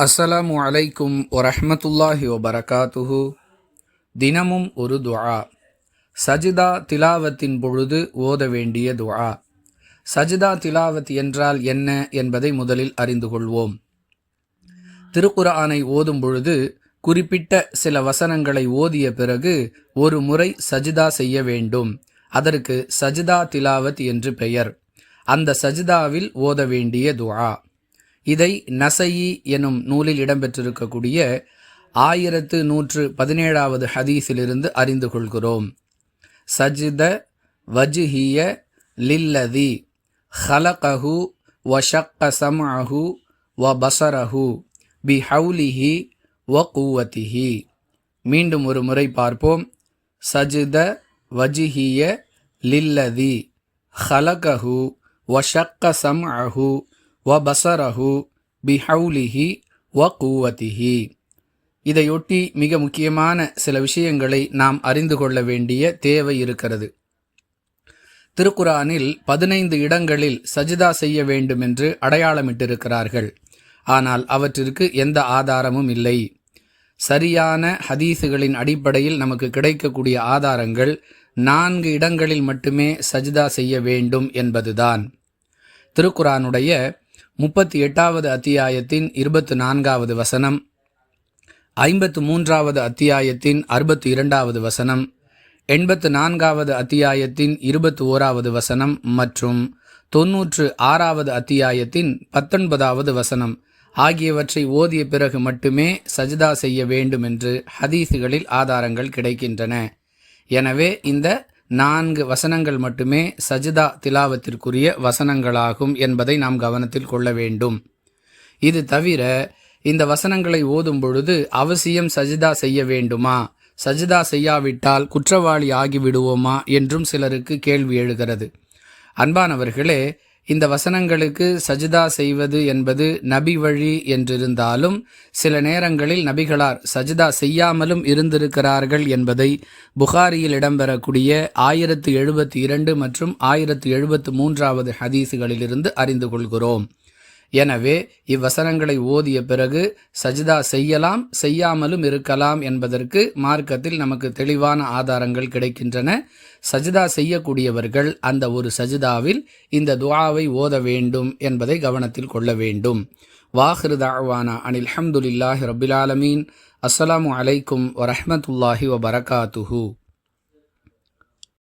அஸ்ஸலாமு அலைக்கும் வரஹ்மத்துல்லாஹி வபரகாத்துஹு. தினமும் ஒரு துஆ. சஜிதா திலாவத்தின் பொழுது ஓத வேண்டிய துஆ. சஜிதா திலாவத் என்றால் என்ன என்பதை முதலில் அறிந்து கொள்வோம். திருக்குர்ஆனை ஓதும் பொழுது குறிப்பிட்ட சில வசனங்களை ஓதிய பிறகு ஒரு முறை சஜிதா செய்ய வேண்டும். அதற்கு சஜிதா திலாவத் என்று பெயர். அந்த சஜிதாவில் ஓத வேண்டிய துஆ. இதை நஸஈ எனும் நூலில் இடம்பெற்றிருக்கக்கூடிய 1117வது ஹதீஸிலிருந்து அறிந்து கொள்கிறோம். சஜ்த வஜ்ஹிய லில்லதி ஹலகஹு வஷக்க சம்அஹு வபஸரஹு பிஹவுலிஹி வகுவதிஹி. மீண்டும் ஒரு முறை பார்ப்போம். சஜ்த வஜ்ஹிய லில்லதி ஹலகஹு வஷக்க சம்அஹு வபஸரஹு பிஹவுலிஹி வகுவதிஹி. இதையொட்டி மிக முக்கியமான சில விஷயங்களை நாம் அறிந்து கொள்ள வேண்டிய தேவை இருக்கிறது. திருக்குர்ஆனில் 15 இடங்களில் சஜிதா செய்ய வேண்டும் என்று அடையாளமிட்டிருக்கிறார்கள். ஆனால் அவற்றிற்கு எந்த ஆதாரமும் இல்லை. சரியான ஹதீஸுகளின் அடிப்படையில் நமக்கு கிடைக்கக்கூடிய ஆதாரங்கள் 4 இடங்களில் மட்டுமே சஜிதா செய்ய வேண்டும் என்பதுதான். திருக்குர்ஆனுடைய 38வது அத்தியாயத்தின் 24வது வசனம், 53வது அத்தியாயத்தின் 62வது வசனம், 84வது அத்தியாயத்தின் 21வது வசனம் மற்றும் 96வது அத்தியாயத்தின் 19வது வசனம் ஆகியவற்றை ஓதிய பிறகு மட்டுமே சஜிதா செய்ய வேண்டும் என்று ஹதீஸுகளில் ஆதாரங்கள் கிடைக்கின்றன. எனவே இந்த 4 வசனங்கள் மட்டுமே சஜிதா திலாவத்திற்குரிய வசனங்களாகும் என்பதை நாம் கவனத்தில் கொள்ள வேண்டும். இது தவிர இந்த வசனங்களை ஓதும் பொழுது அவசியம் சஜிதா செய்ய வேண்டுமா, சஜிதா செய்யாவிட்டால் குற்றவாளி ஆகிவிடுவோமா என்றும் சிலருக்கு கேள்வி எழுகிறது. அன்பானவர்களே, இந்த வசனங்களுக்கு சஜிதா செய்வது என்பது நபி வழி என்றிருந்தாலும் சில நேரங்களில் நபிகளார் சஜிதா செய்யாமலும் இருந்திருக்கிறார்கள் என்பதை புகாரியில் இடம்பெறக்கூடிய 1072 மற்றும் 1073வது ஹதீஸுகளிலிருந்து அறிந்து கொள்கிறோம். எனவே இவ்வசனங்களை ஓதிய பிறகு சஜிதா செய்யலாம், செய்யாமலும் இருக்கலாம் என்பதற்கு மார்க்கத்தில் நமக்கு தெளிவான ஆதாரங்கள் கிடைக்கின்றன. சஜிதா செய்யக்கூடியவர்கள் அந்த ஒரு சஜிதாவில் இந்த துஆவை ஓத வேண்டும் என்பதை கவனத்தில் கொள்ள வேண்டும். வாஹிரு தஅவானா அனில் ஹம்துலில்லாஹி ரப்பில் ஆலமீன். அஸ்ஸலாமு அலைக்கும் வரஹ்மத்துல்லாஹி வபரகாத்துஹு.